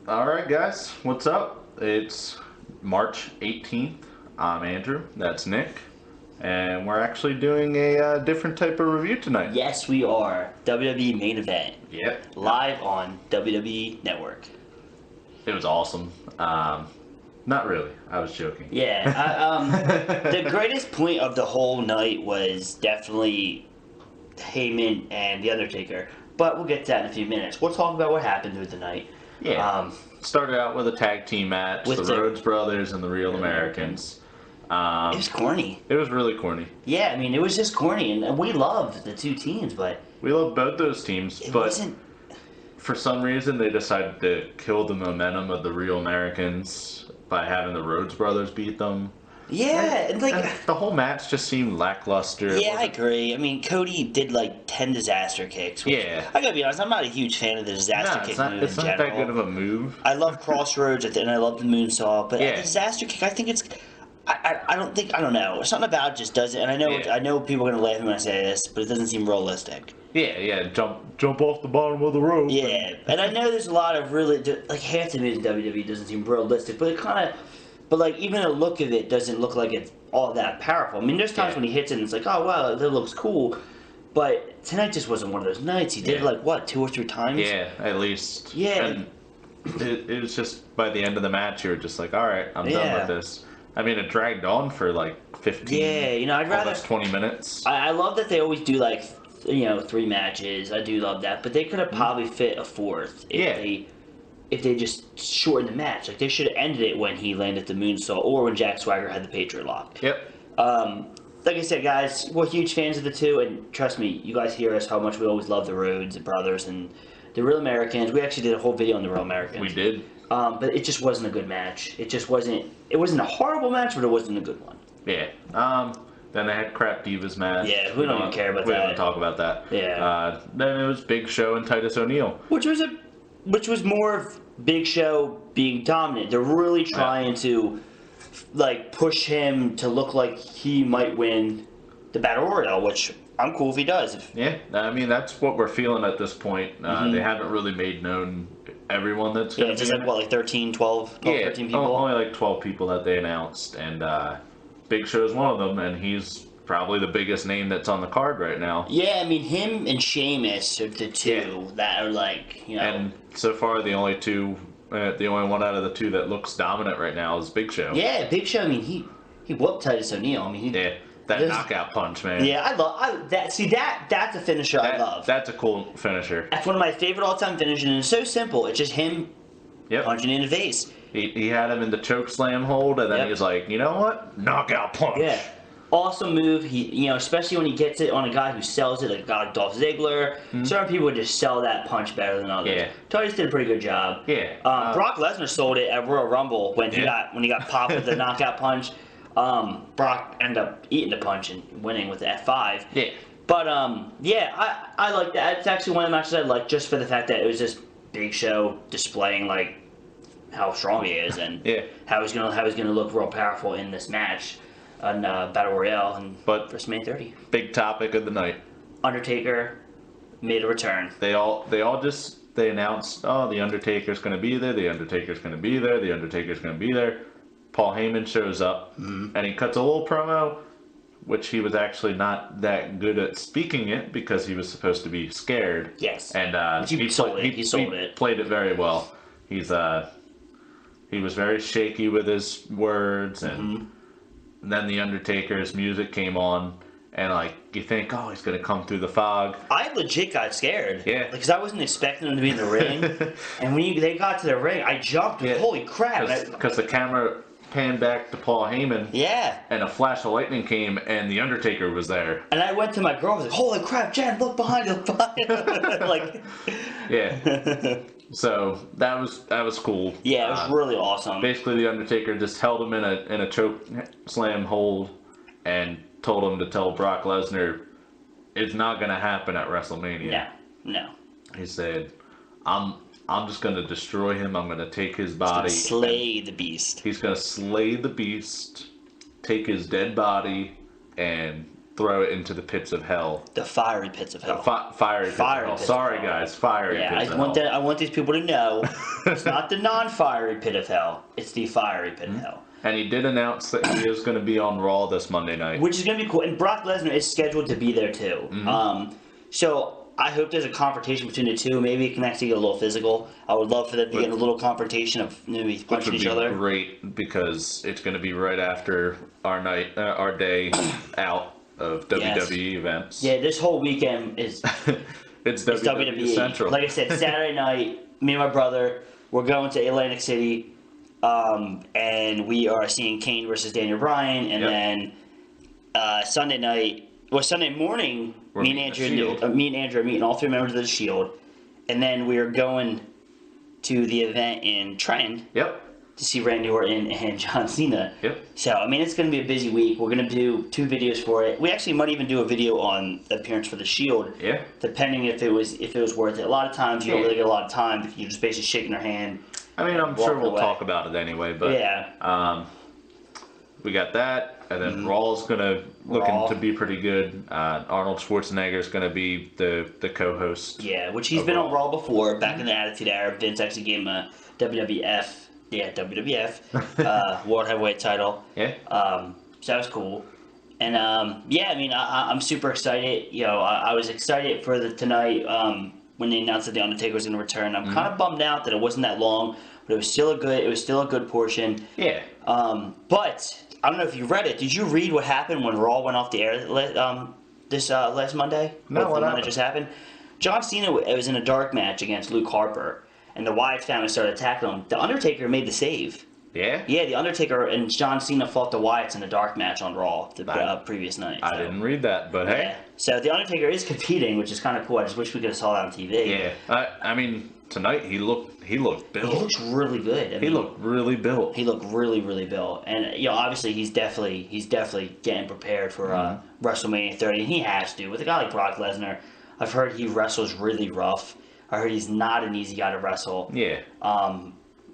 Alright guys, what's up? It's March 18th. I'm Andrew, that's Nick, and we're actually doing a different type of review tonight. Yes, we are. WWE main event. Yep. Live on WWE Network. It was awesome. Not really, I was joking. Yeah. The greatest point of the whole night was definitely Heyman and The Undertaker. But we'll get to that in a few minutes. We'll talk about what happened through the night. Yeah. Started out with a tag team match, with the Rhodes Brothers and the Real Americans. It was corny. It was really corny. Yeah, I mean, it was just corny, and we loved the two teams, but... We loved both those teams, it but wasn't... for some reason they decided to kill the momentum of the Real Americans by having the Rhodes Brothers beat them. Yeah, and And the whole match just seemed lackluster. Yeah, I agree. I mean, Cody did like 10 disaster kicks. Yeah. I gotta be honest, I'm not a huge fan of the disaster kick move it's in not general. that good of a move. I love Crossroads and I love the moonsault, but Yeah. the disaster kick, I think it's. I don't know. Something about it just doesn't. And Yeah. I know people are gonna laugh at me when I say this, but it doesn't seem realistic. Yeah, jump off the bottom of the rope. Yeah, and I know there's a lot of really like half the moves in WWE doesn't seem realistic, but it kind of. But like even the look of it doesn't look like it's all that powerful. I mean, there's times when he hits it and it's like, oh wow, that looks cool. But tonight just wasn't one of those nights. He did it like what, 2 or 3 times? Yeah, at least. Yeah. And it was just by the end of the match, you were just like, all right, I'm done with this. I mean, it dragged on for like 15. Yeah, I'd rather almost 20 minutes. I love that they always do like 3 matches. I do love that, but they could have probably fit a fourth if they just shortened the match. Like they should have ended it when he landed the moonsault or when Jack Swagger had the Patriot lock. Yep. Like I said, guys, we're huge fans of the two, and trust me, you guys hear us how much we always love the Rhodes Brothers and the Real Americans. We actually did a whole video on the Real Americans. We did. But it just wasn't a good match. It just wasn't. It wasn't a horrible match, but it wasn't a good one. Yeah. Then they had Crap Divas match. Yeah, we don't even care about we that. We don't talk about that. Yeah. Then it was Big Show and Titus O'Neil. Which was more of Big Show being dominant. They're really trying to like push him to look like he might win the Battle Royale, which I'm cool if he does. Yeah, I mean that's what we're feeling at this point. They haven't really made known everyone that's going to be just like what, like 13 13 people? Only like 12 people that they announced, and Big Show's one of them, and he's probably the biggest name that's on the card right now. Yeah, I mean him and Sheamus are the two that are like, And so far the only one out of the two that looks dominant right now is Big Show. Yeah, Big Show. I mean he whooped Titus O'Neil. I mean that knockout punch, man. Yeah, I love that. See that's a finisher I love. That's a cool finisher. That's one of my favorite all-time finishes, and it's so simple. It's just him punching in the face. He had him in the choke slam hold, and then he was like, you know what? Knockout punch. Yeah. Awesome move. He, especially when he gets it on a guy who sells it, like a guy like Dolph Ziggler. Certain people would just sell that punch better than others. Yeah. Titus did a pretty good job. Yeah. Brock Lesnar sold it at Royal Rumble when he got popped with the knockout punch. Brock ended up eating the punch and winning with the F5. Yeah. But I like that. It's actually one of the matches I like just for the fact that it was just Big Show displaying like how strong he is and how he's gonna look real powerful in this match on Battle Royale and WrestleMania 30. Big topic of the night. Undertaker made a return. They announced, the Undertaker's gonna be there. The Undertaker's gonna be there. The Undertaker's gonna be there. Paul Heyman shows up and he cuts a little promo, which he was actually not that good at speaking it because he was supposed to be scared. Yes. And he sold it. Played it very well. He was very shaky with his words, and then the Undertaker's music came on, and like you think, oh, he's gonna come through the fog. I legit got scared. Yeah. Because I wasn't expecting him to be in the ring, and when they got to the ring, I jumped. Yeah. Holy crap! Because the camera panned back to Paul Heyman. Yeah. And a flash of lightning came, and the Undertaker was there. And I went to my girl. I was like, "Holy crap, Jen! Look behind you!" Like. Yeah. So that was cool. Yeah, it was really awesome. Basically, the Undertaker just held him in a choke slam hold and told him to tell Brock Lesnar it's not going to happen at WrestleMania. No. He said, I'm just going to destroy him. I'm going to take his body. Slay the beast. He's going to slay the beast, take his dead body, and throw it into the pits of hell. The fiery pits of hell. Fiery pits of hell. Sorry, guys. Fiery pits of hell. I want these people to know it's not the non-fiery pit of hell. It's the fiery pit of hell. And he did announce that he is going to be on Raw this Monday night. Which is going to be cool. And Brock Lesnar is scheduled to be there, too. So I hope there's a confrontation between the two. Maybe it can actually get a little physical. I would love for them to get in a little confrontation of maybe punching each other. Which would be great, because it's going to be right after our day out of WWE events. Yeah, this whole weekend is it's WWE Central. Like I said, Saturday night, me and my brother, we're going to Atlantic City, and we are seeing Kane versus Daniel Bryan, and then Sunday morning, me and Andrew are meeting all three members of the Shield, and then we are going to the event in Trenton. Yep. To see Randy Orton and John Cena. Yep. So, I mean, it's going to be a busy week. We're going to do 2 videos for it. We actually might even do a video on the appearance for the Shield. Yeah. Depending if it was worth it. A lot of times you don't really get a lot of time. You're just basically shaking their hand. I mean, I'm sure we'll talk about it anyway, but we got that, and then Raw's looking to be pretty good. Arnold Schwarzenegger is going to be the co-host. Yeah, which he's been on Raw before, back in the Attitude Era. Vince actually gave him a WWF World Heavyweight title. Yeah. So that was cool. And I mean, I'm super excited. You know, I was excited for tonight when they announced that the Undertaker was going to return. I'm kind of bummed out that it wasn't that long, but it was still a good portion. Yeah. But I don't know if you read it. Did you read what happened when Raw went off the air this last Monday? No, what happened? Just happened. John Cena was in a dark match against Luke Harper, and the Wyatt family started attacking him. The Undertaker made the save. Yeah? Yeah, the Undertaker and John Cena fought the Wyatts in a dark match on Raw the previous night. I didn't read that, but hey. Yeah. So the Undertaker is competing, which is kind of cool. I just wish we could have saw that on TV. Yeah. I mean, tonight he looked built. He looks really good. He looked really built. He looked really, really built. And, you know, obviously he's definitely getting prepared for WrestleMania 30, and he has to. With a guy like Brock Lesnar, I've heard he wrestles really rough. I heard he's not an easy guy to wrestle. Yeah.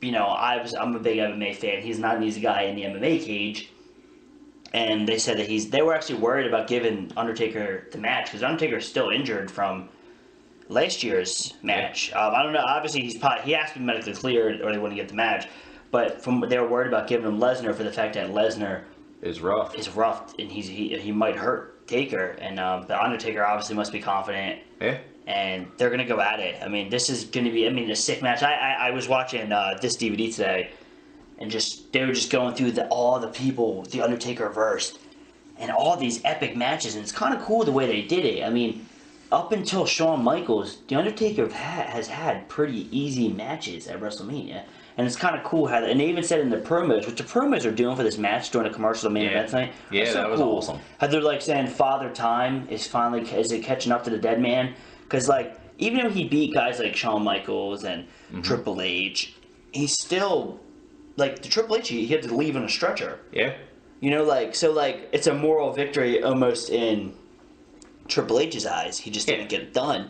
You know, I'm a big MMA fan. He's not an easy guy in the MMA cage. And they said that they were actually worried about giving Undertaker the match, because Undertaker is still injured from last year's match. Yeah. I don't know. Obviously, he has to be medically cleared or they wouldn't get the match. But they were worried about giving him Lesnar for the fact that Lesnar is rough, and he might hurt Taker. And the Undertaker obviously must be confident. Yeah. And they're going to go at it. I mean, this is going to be, a sick match. I was watching this DVD today, and they were just going through all the people the Undertaker versed, and all these epic matches, and it's kind of cool the way they did it. I mean, up until Shawn Michaels, the Undertaker has had pretty easy matches at WrestleMania, and it's kind of cool how, and they even said in the promos, which the promos are doing for this match during the commercial main event tonight. Yeah, that was awesome. How they're like saying Father Time is it catching up to the dead man? Because, like, even though he beat guys like Shawn Michaels and Triple H, he's still, like, the Triple H, he had to leave on a stretcher. Yeah. You know, it's a moral victory almost in Triple H's eyes. He just didn't get it done.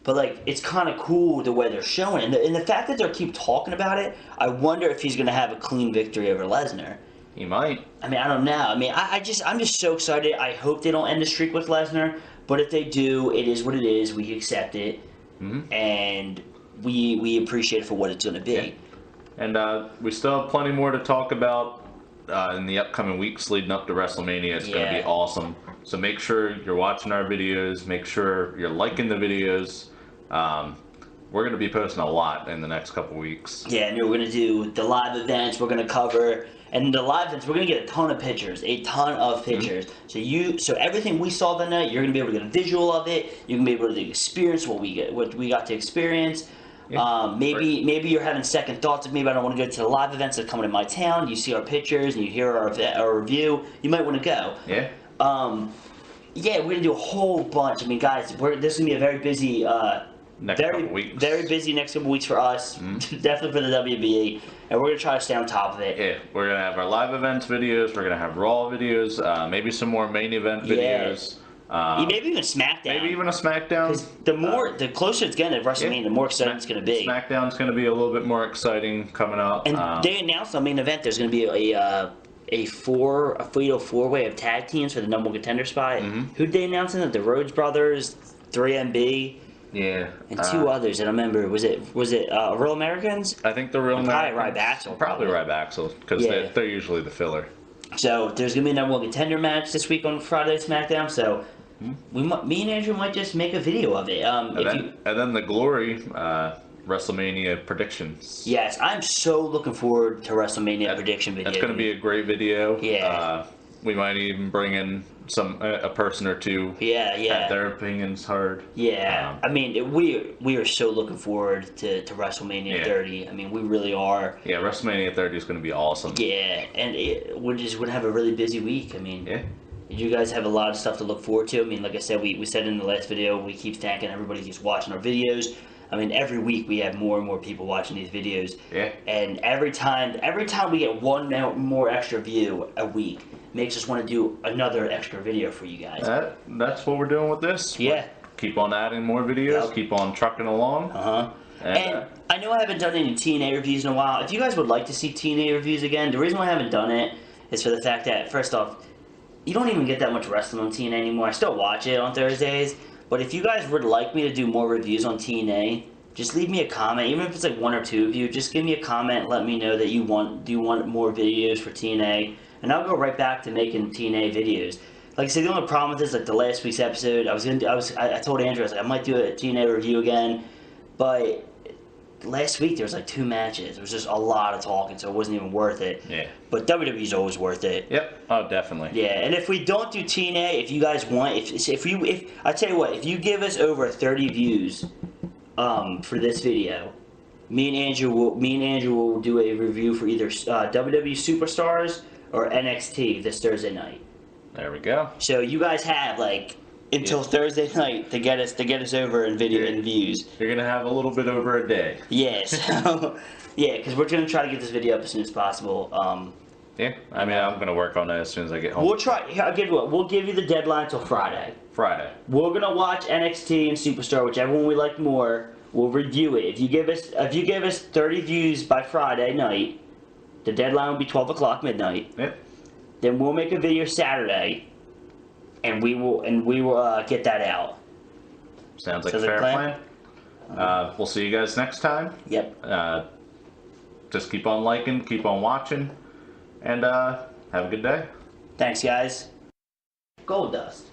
But, like, it's kind of cool the way they're showing it. And the fact that they keep talking about it, I wonder if he's going to have a clean victory over Lesnar. He might. I mean, I don't know. I mean, I'm just so excited. I hope they don't end the streak with Lesnar. But if they do, it is what it is. We accept it, and we appreciate it for what it's going to be. Yeah. And we still have plenty more to talk about in the upcoming weeks leading up to WrestleMania. It's going to be awesome. So make sure you're watching our videos. Make sure you're liking the videos. We're going to be posting a lot in the next couple weeks. Yeah, and we're going to do the live events. We're going to cover. And the live events, we're going to get a ton of pictures. So everything we saw that night, you're going to be able to get a visual of it. You're going to be able to experience what we got to experience. Yeah. Maybe you're having second thoughts of maybe I don't want to go to the live events that are coming in my town. You see our pictures and you hear our review. You might want to go. Yeah. We're going to do a whole bunch. I mean, guys, this is going to be a very busy very busy next couple weeks for us, definitely for the WBE, and we're going to try to stay on top of it. Yeah, we're going to have our live events videos, we're going to have Raw videos, maybe some more main event videos. Maybe even SmackDown. Maybe even a SmackDown. Because the closer it's getting to WrestleMania, the more exciting it's going to be. SmackDown's going to be a little bit more exciting coming up. And they announced on main event there's going to be a fatal four-way of tag teams for the number one contender spot. Who'd they announce in it? The Rhodes Brothers, 3MB, Yeah. and two others. And I remember, was it Real Americans? I think the Real Americans. Probably Ryback. Probably Ryback, because they're usually the filler. So there's gonna be a number one contender match this week on Friday SmackDown. So me and Andrew might just make a video of it. And then the Glory WrestleMania predictions. Yes, I'm so looking forward to WrestleMania prediction video. That's going to be a great video. Yeah. We might even bring in a person or two. Yeah. Have their opinions heard. Yeah. I mean, we are so looking forward to WrestleMania 30. I mean, we really are. Yeah, WrestleMania 30 is going to be awesome. Yeah, and we're just going to have a really busy week. I mean, you guys have a lot of stuff to look forward to. I mean, like I said, we said in the last video, we keep thanking everybody who's watching our videos. I mean, every week we have more and more people watching these videos. Yeah. And every time we get one more extra view a week, makes us want to do another extra video for you guys. That's what we're doing with this. Yeah. Keep on adding more videos. Keep on trucking along. And I know I haven't done any TNA reviews in a while. If you guys would like to see TNA reviews again, the reason why I haven't done it is for the fact that, first off, you don't even get that much wrestling on TNA anymore. I still watch it on Thursdays. But if you guys would like me to do more reviews on TNA, just leave me a comment. Even if it's like one or two of you, just give me a comment. Let me know that you want more videos for TNA, and I'll go right back to making TNA videos. Like I said, the only problem with this, like the last week's episode, I told Andrew, I was like, I might do a TNA review again, but last week there was like 2 matches. It was just a lot of talking, so it wasn't even worth it. Yeah. But WWE's always worth it. Yep. Oh, definitely. Yeah, and if we don't do TNA, if you guys want, if I tell you what, if you give us over 30 views, for this video, me and Andrew will do a review for either WWE Superstars or NXT this Thursday night. There we go. So you guys have like until Thursday night to get us over in video and views. You're gonna have a little bit over a day. Yeah. So yeah, because we're gonna try to get this video up as soon as possible. Yeah, I mean, I'm gonna work on that as soon as I get home. We'll try. We'll give you the deadline till Friday. We're gonna watch NXT and Superstar, whichever one we like more. We'll review it. If you give us 30 views by Friday night, the deadline will be 12 o'clock midnight. Yep. Then we'll make a video Saturday, and we will get that out. Sounds like a fair plan. We'll see you guys next time. Yep. Just keep on liking, keep on watching, and have a good day. Thanks, guys. Gold Dust.